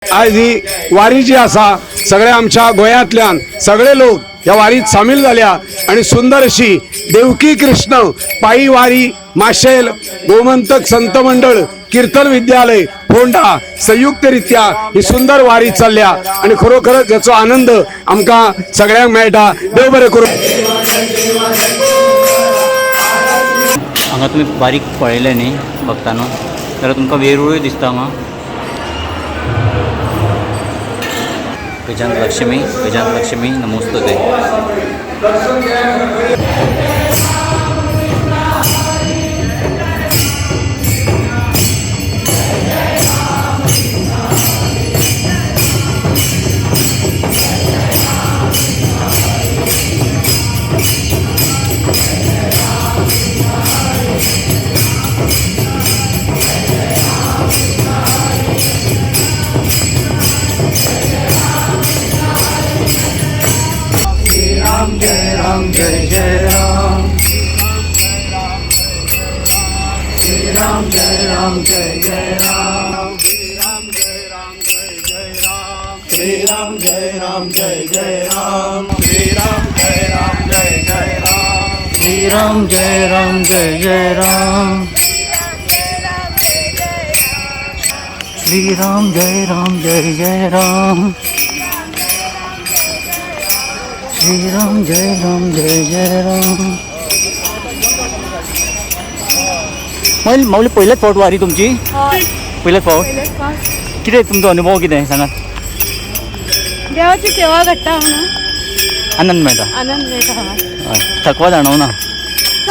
आज ही वारी जी आसा सगळ्या आमच्या गोयातल्यान सगळे लोक या वारीत सामील झाल्या आणि सुंदर अशी देवकी कृष्ण पायी वारी माशेल गोमंतक संत मंडळ कीर्तन विद्यालय फोंडा संयुक्तरित्या ही सुंदर वारी चालल्या आणि खरोखरच याचो आनंद आमका सगळ्यांक मेळटा। देव बरें करूं। हांगा तुमी बारीक पळयलें न्ही बघताना जाल्यार तुमकां वेरुळूय दिसता हांगा। गजांत लक्ष्मी नमोस्तुते। जय राम जय राम श्री राम जय राम जय राम श्री राम जय राम जय राम श्री राम जय राम जय राम श्री राम जय राम जय राम श्री राम जय राम जय राम श्री राम जय राम। माऊली पहिलेच फावट वारी तुमची? पहिलेच फावट? कितें तुमचो अनुभव कितें सांगात? देवाची सेवा घडटा म्हणून आनंद मेळटा। हय, थकवा जाणवना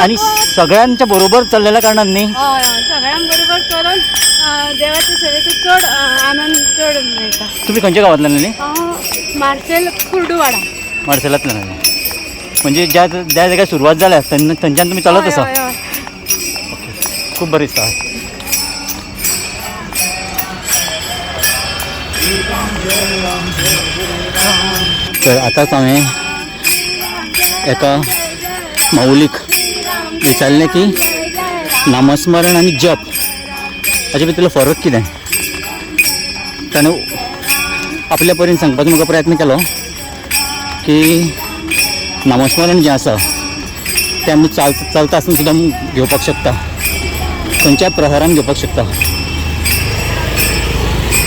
आणि सगळ्यांच्या बरोबर चाललेल्या कारणान न्ही सगळ्यांबरोबर करून देवाच्या सेवेचो चड आनंद चड मेळटा। तुम्ही खंयच्या गांवांतल्यान न्ही? मार्सेल कुर्डुवाडा मार्सेलांतल्यान म्हणजे ज्या जाग्यार सुरवात जाल्या थंयच्यान तुम्ही चलत आसा? खूप बरें दिसता। तर आतांच हांवें एका माऊलीक विचारलें की नामस्मरण आनी जप हाचे भितरलो फरक कितें। ताणें आपल्या परीन सांगपाचो म्हाका प्रयत्न केलो की नामस्मरण जें आसा तें आमी चलता आसतना सुद्दां घेवपाक शकता, खंयच्याय प्रहारान घेवपाक शकता।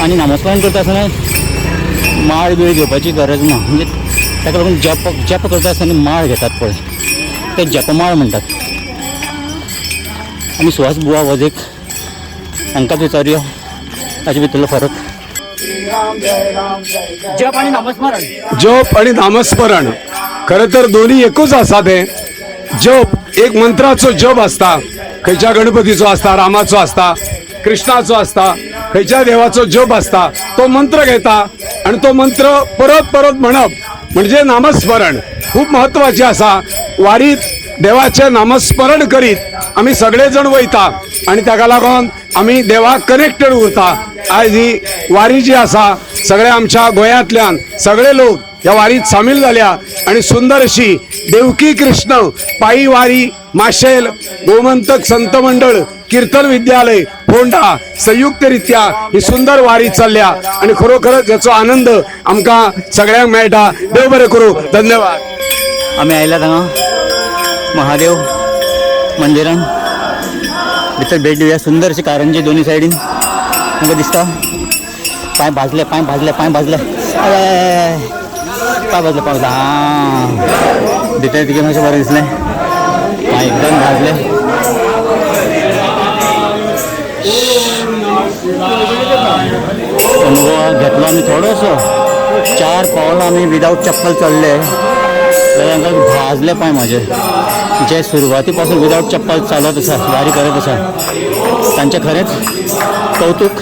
आनी नामस्मरण करता आसतना माळ बिळ घेवपाची गरज ना, म्हणजे ताका लागून जप करता आसतना माळ घेतात पळय ते जपमाळ म्हणटात। आनी सुहास बुवा वजेक हांकांच विचारयो ताचे भितरलो फरक। जप आणि नामस्मरण जप आणि नामस्मरण खरं तर दोन्ही एकूच आसा। ते जप एक मंत्राचो जप असता, खंयच्या गणपतीचो असता, रामाचो असता, कृष्णाचो असता, खंयच्या देवाचो जप असता। तो मंत्र घेता आणि तो मंत्र परत परत म्हणप म्हणजे नामस्मरण खूप महत्वाचे आसा। वारीत देवाचे नामस्मरण करीत आम्ही सगळे जण वयता आणि ताका लागून आम्ही देवाक कनेक्टेड उरता। आज ही वारी जी आसा सगळ्या आमच्या गोयातल्यान सगळे लोक या वारीत सामील झाल्या आणि सुंदर अशी देवकी कृष्ण पायी वारी माशेल गोमंतक संत मंडळ कीर्तन विद्यालय फोंडा संयुक्तरित्या ही सुंदर वारी चालल्या आणि खरोखरच याचो आनंद आमका सगळ्यांक मेळटा। देव बरें करूं। धन्यवाद। आम्ही आयल्यात हांगा महादेव मंदिरान भितर भेट दिवया। सुंदर अशी कारंजी दोन्ही सायडीन म्हाका दिसता। पांय भाजले पांय हां भितर तिके मातशें बरें दिसलें, पांय एकदम भाजले। अनुभव घेतलो आमी थोडोसो, 4 पावलां आमी विदावट चप्पल चल्ले जाल्यार हांकां भाजले पांय म्हाजे। जे सुरवाती पासून विदावट चप्पल चालत आसा वारी करत आसा तांचे खरेंच कौतुक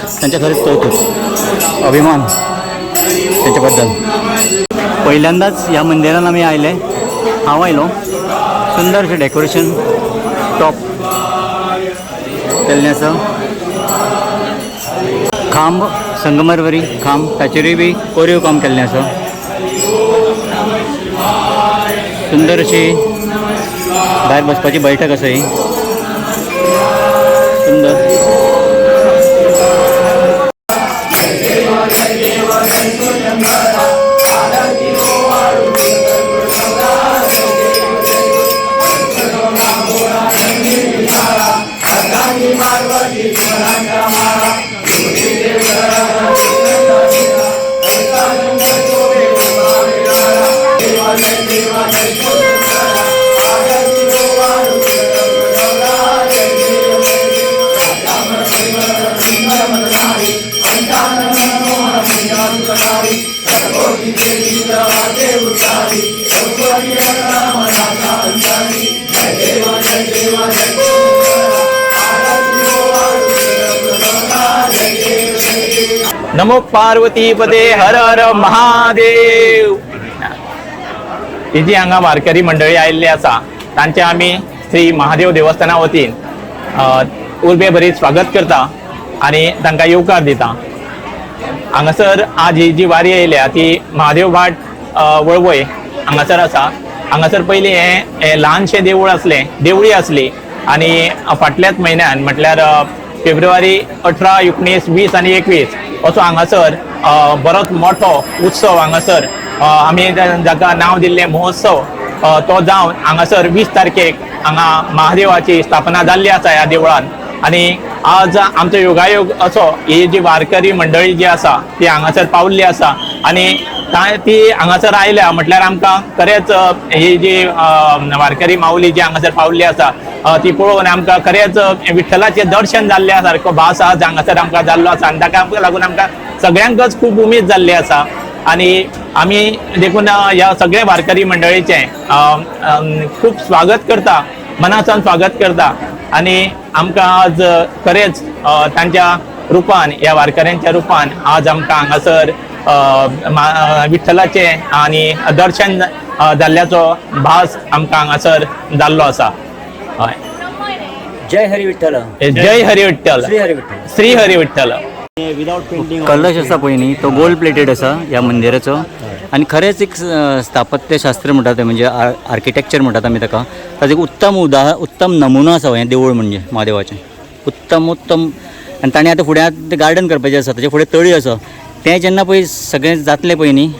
अभिमान तांच्या बद्दल। पहिल्यांदाच ह्या मंदिरान आमी आयले, हांव आयलो। सुंदर अशें डेकोरेशन टॉप केल्लें आसा, खांब संगमरवरी खांब ताचेरूय बी कोरीव काम केल्लें आसा। सुंदर अशी भायर बसपाची बैठक आसा ही सुंदर। नमो पार्वती पदे हर हर महादेव. ही जी हांगा वारकरी मंडळी आयिल्ली आसा तांचे आमी श्री महादेव देवस्थाना वतीन उर्बे बरी स्वागत करता आणि तांकां येवकार दिता. हांगासर आज ही जी वारी येयल्या ती महादेव भाट वळवय हांगासर आसा. हांगासर पयलीं हें ल्हानशें देवूळ आसलें, देवळी आसली आणि फाटल्याच म्हयन्यान म्हटल्यार फेब्रुवारी 18, 19, 20 आणि 21 असो हांगासर बरोच मोठो उत्सव हांगासर आमी जाका नांव दिल्लें महोत्सव तो जावन हांगासर 20 तारखेक हांगा महादेवाची स्थापना जाल्ली आसा ह्या देवळान. आणि आज आमचो योगायोग असो ही जी वारकरी मंडळी जी आसा ती हांगासर पावल्ली आसा आणि ती हांगासर आयल्या म्हटल्यार आमकां खरेंच ही जी वारकरी माऊली जी हांगासर पावल्ली आसा ती पळोवन आमकां खरेंच विठ्ठलाचें दर्शन जाल्ल्या सारको भास आज हांगासर आमकां जाल्लो आसा आणि ताका लागून आमकां सगळ्यांकच खूब उमेद जाल्ली आसा. आणि आमी देखून ह्या सगळ्या वारकरी मंडळीचें खूब स्वागत करता, मनासान स्वागत करता. आणि आमकां आज खरेंच तांच्या रुपान ह्या वारकऱ्यांच्या रुपान आज आमकां हांगासर विठ्ठलाचें आणि दर्शन जाल्ल्याचो भास आमकां हांगासर जाल्लो आसा. हय, जय हरी विठ्ठल. जय हरी विठ्ठल, श्री हरी विठ्ठल. श्री हरी विठ्ठल. विदाउट पेंटिंग कलश आसा पळय न्ही तो गोल्ड प्लेटेड आसा ह्या मंदिराचो. आणि खरेंच एक स्थापत्यशास्त्र म्हणटा ते म्हणजे आर्किटेक्चर म्हणटात आमी ताका, ताचो एक उत्तम नमुनो आसा हें देवूळ म्हणजे महादेवाचें उत्तम. आनी ताणें आतां फुडें तें गार्डन करपाचें आसा, ताचे फुडें तळी आसा. तें जेन्ना पळय सगळें जातलें पळय न्ही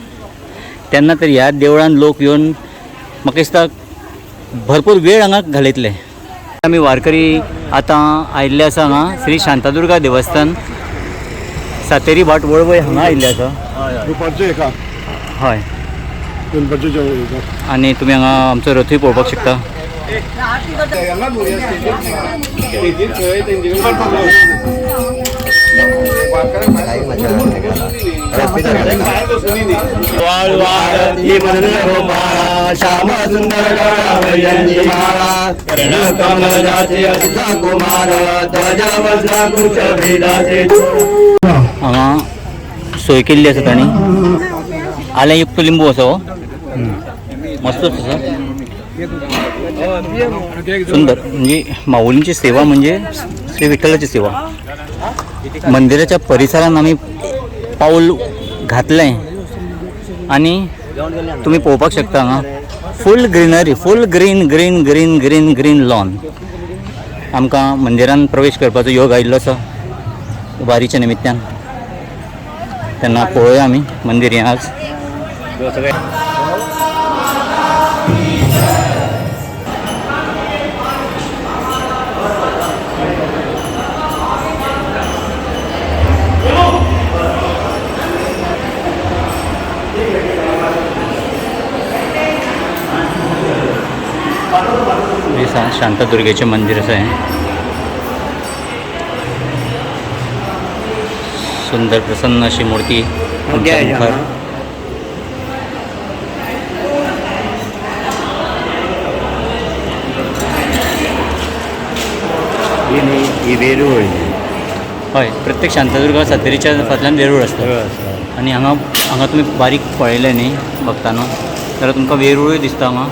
तेन्ना तर ह्या देवळान लोक येवन म्हाका दिसता भरपूर वेळ हांगा घालयतले. आमी वारकरी आतां आयिल्ले आसा हांगा श्री शांतादुर्गा देवस्थान सातेरी भाट वळवय हांगा आयिल्ले आसा. हय, आनी तुमी हांगा आमचो रथूय पळोवपाक शकता. हांगा सोय केल्ली आसा तांणी. आलें युक्त लिंबू आसा हो, मस्तच आसा, सुंदर. म्हणजे माऊलींची सेवा म्हणजे श्री विठ्ठलाची सेवा. मंदिराच्या परिसरात आमी पाऊल घातलें आणि तुम्ही पळोवपाक शकता हांगा full greenery, full green green green green green lawn. आमकां मंदिरान प्रवेश करपाचो योग आयिल्लो आसा वारीच्या निमित्यान. तेन्ना पळोवया आमी मंदिर हें आज. शांतादुर्गेचे मंदिर असं आहे, सुंदर प्रसन्न अशी मूर्ती. वेरूळ. हय, प्रत्येक शांतादुर्गा सातेरीच्या फाटल्यान वेरूळ आसता. आनी हांगा तुमी बारीक पळयलें न्ही बघताना जाल्यार तुमकां वेरूळूय दिसता हांगा.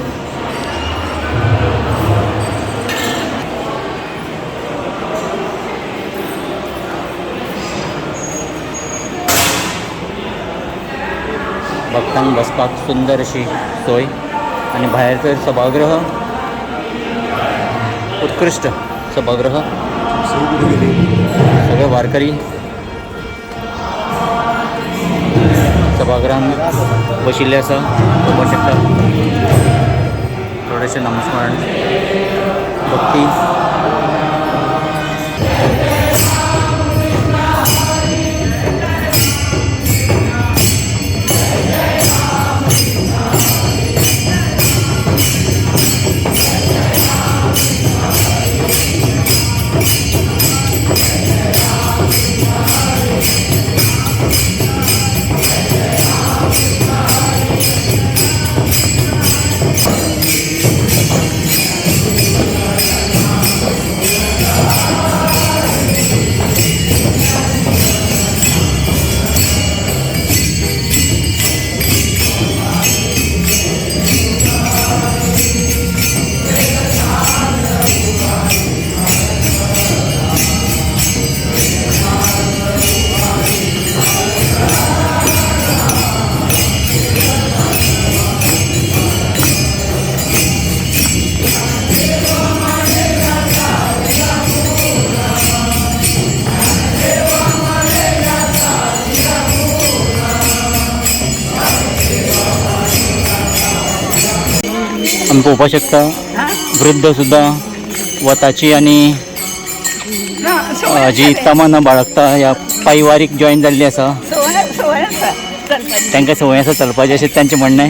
भक्तांक बसपाक सुंदर अशी सोय आणि भायर तर सभागृह, उत्कृष्ट सभागृह. सगळे वारकरी सभागृहांत बशिल्ले आसा, पळोवपाक शकता. थोडेशें नामस्मरण भक्ती. आमी पळोवपाक शकता वृद्ध सुद्दां वताची आनी जी तमन्ना बाळगता ह्या पायी वारीक जॉयन जाल्ली आसा. तांकां संवय आसा चलपाचें अशें तांचें म्हणणें.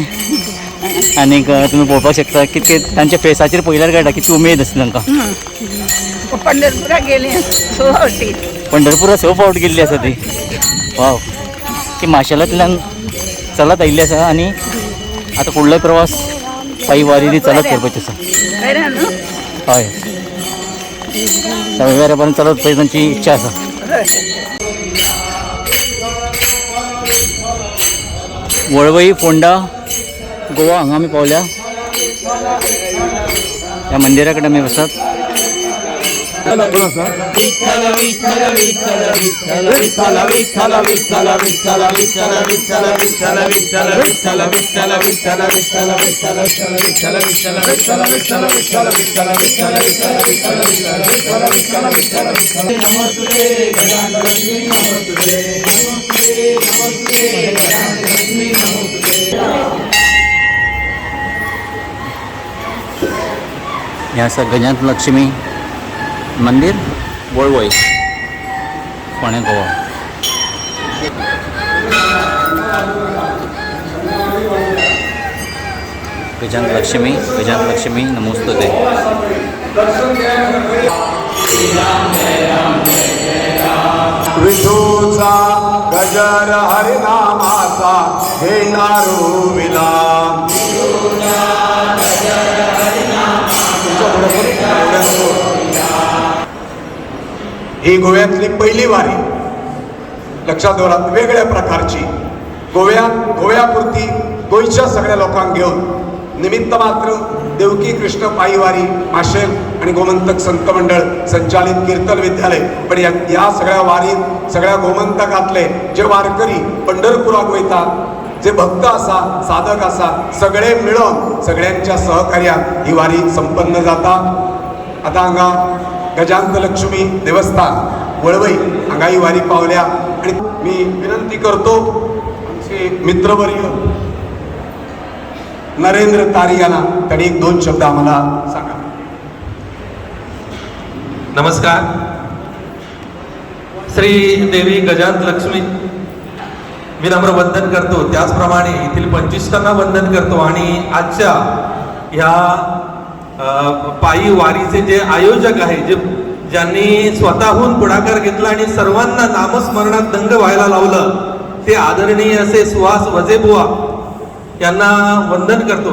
आनीक तुमी पळोवपाक शकता कितके तांच्या फेसाचेर पळयल्यार कळटा कितली उमेद आसली तांकां. पंढरपुराक गेली 6 फावटी. पंढरपुरा 6 फावट गेल्ली आसा ती. वाव, ती माशेलांतल्यान चलत आयिल्ली आसा आनी आतां फुडलोय प्रवास पायी वारी चलत करपाचो आसा. हय, रविवारा पर्यंत चलत वचपाची तांची इच्छा आसा. वळवई फोंडा गोवा हांगा आमी पावल्या. ह्या मंदिरा कडेन आमी वसात. हे आसा गजांत लक्ष्मी मंदिर वळवय फोंड्या गोवा. गजांत लक्ष्मी नमोस्तुते. विठूचा गजर हरिनामाचा घेणारो विलाम. ही गोव्यातली पहिली वारी. लक्षात ठेवा, वेगळ्या प्रकारची. गोव्यापुरती गोयच्या सगळ्या लोकांक घेऊन निमित्त मात्र देवकी कृष्ण पायी वारी माशेल आणि गोमंतक संत मंडळ संचालित कीर्तन विद्यालय. पण या सगळ्या वारीत सगळ्या गोमंतकातले जे वारकरी पंढरपुराक वयतात, जे भक्त असा, साधक असा, सगळे मिळून सगळ्यांच्या सहकार्यात ही वारी संपन्न जाता. आता हांगा गजांत लक्ष्मी देवस्थान वळवई हांगा ही वारी पावल्या आणि मी विनंती करतो आमचे मित्रवर्य नरेंद्र तारी यांना त्यांनी 1-2 शब्द आम्हाला सांगा. नमस्कार. श्री देवी गजांत लक्ष्मी मी नम्र वंदन करतो. त्याचप्रमाणे येथील 25कांना वंदन करतो. आणि आजच्या ह्या पायी वारीचे जे आयोजक आहे, ज्यांनी स्वतःहून पुढाकार घेतला आणि सर्वांना नामस्मरणात दंग व्हायला लावलं, ते आदरणीय असे सुहास वजेबुवा यांना वंदन करतो.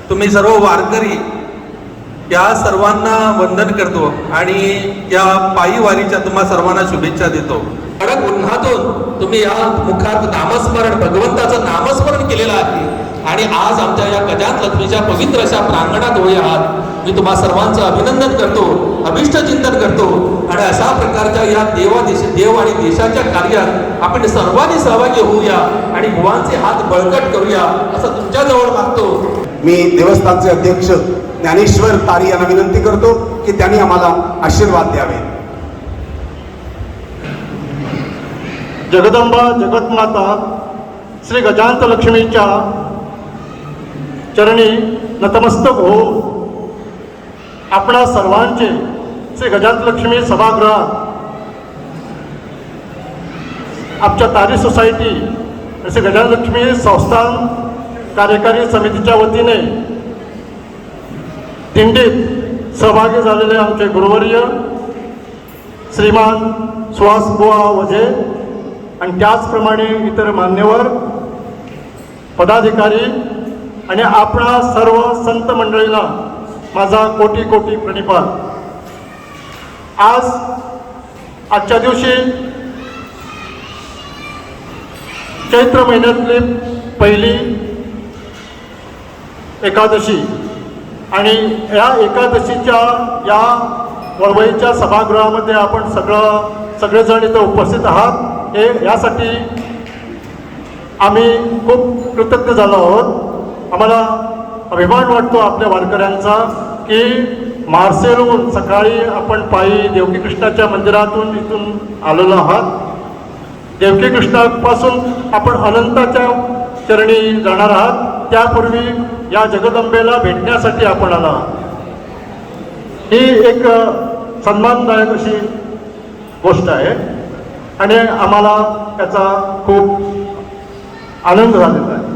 तुम्ही सर्व वारकरी या सर्वांना वंदन करतो आणि या पायी वारीच्या तुम्हा सर्वांना शुभेच्छा देतो. कडक उन्हातून तुम्ही या मुखात नामस्मरण, भगवंताचं नामस्मरण केलेलं आहे आणि आज आमच्या या गजांत लक्ष्मीच्या पवित्र अशा प्रांगणात उभे आहात. मी तुम्हा सर्वांचं अभिनंदन करतो, अभिष्ट चिंतन करतो आणि अशा प्रकारच्या या देव आणि देशाच्या कार्यात आपण सर्वांनी सहभागी होऊया आणि भुवांचे हात बळकट करूया असं तुमच्याजवळ मागतो. मी देवस्थानचे अध्यक्ष ज्ञानेश्वर तारी यांना विनंती करतो की त्यांनी आम्हाला आशीर्वाद द्यावे. जगदंबा जगतमाता श्री गजांत लक्ष्मीच्या चरणी नतमस्तक हो. आपणा सर्वांचे श्री गजांत लक्ष्मी सभागृहात आमच्या तारी सोसायटी श्री गजांत लक्ष्मी संस्थान कार्यकारी समितीच्या वतीने दिंडीत सहभागी झालेले आमचे गुरुवर्य श्रीमान सुहास बुवा वजे आणि त्याचप्रमाणे इतर मान्यवर पदाधिकारी आणि आपणा सर्व संत मंडळीला माझा कोटी कोटी प्रणिपात. आजच्या दिवशी चैत्र महिन्यातली पहिली एकादशी आणि या एकादशीच्या या वळवईच्या सभागृहामध्ये आपण सगळेजण इथं उपस्थित आहात. हे यासाठी आम्ही खूप कृतज्ञ झालो आहोत. आम्हाला अभिमान वाटतो आपल्या वारकऱ्यांचा की मार्सेलहून सकाळी आपण पायी देवकी कृष्णाच्या मंदिरातून इथून आलेलो आहात. देवकी कृष्णापासून आपण अनंताच्या चरणी जाणार आहात. त्यापूर्वी या जगदंबेला भेटण्यासाठी आपण आला. ही एक सन्मानदायक अशी गोष्ट आहे आणि आम्हाला त्याचा खूप आनंद झालेला आहे.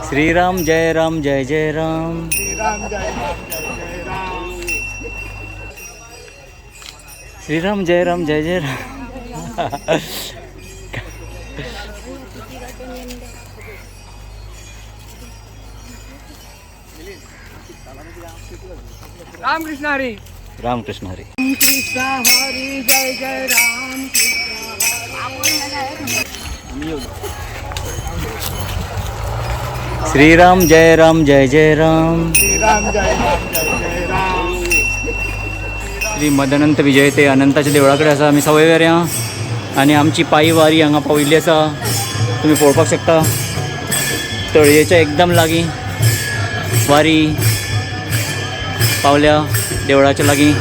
श्रीराम जय राम जय जय राम. श्रीराम जय राम जय जय राम. रामकृष्ण हरी. रामकृष्ण हरी. श्रीराम जय राम जय जय राम. श्री मदनंत विजय ते अनंताच्या देवळाकडे आसा आमी सवय वेऱ्या आनी आमची पायी वारी हांगा पाविल्ली आसा. तुम्ही पळोवपाक शकता तळयेच्या एकदम लागीं वारी पावल्या देवळाच्या लागीं.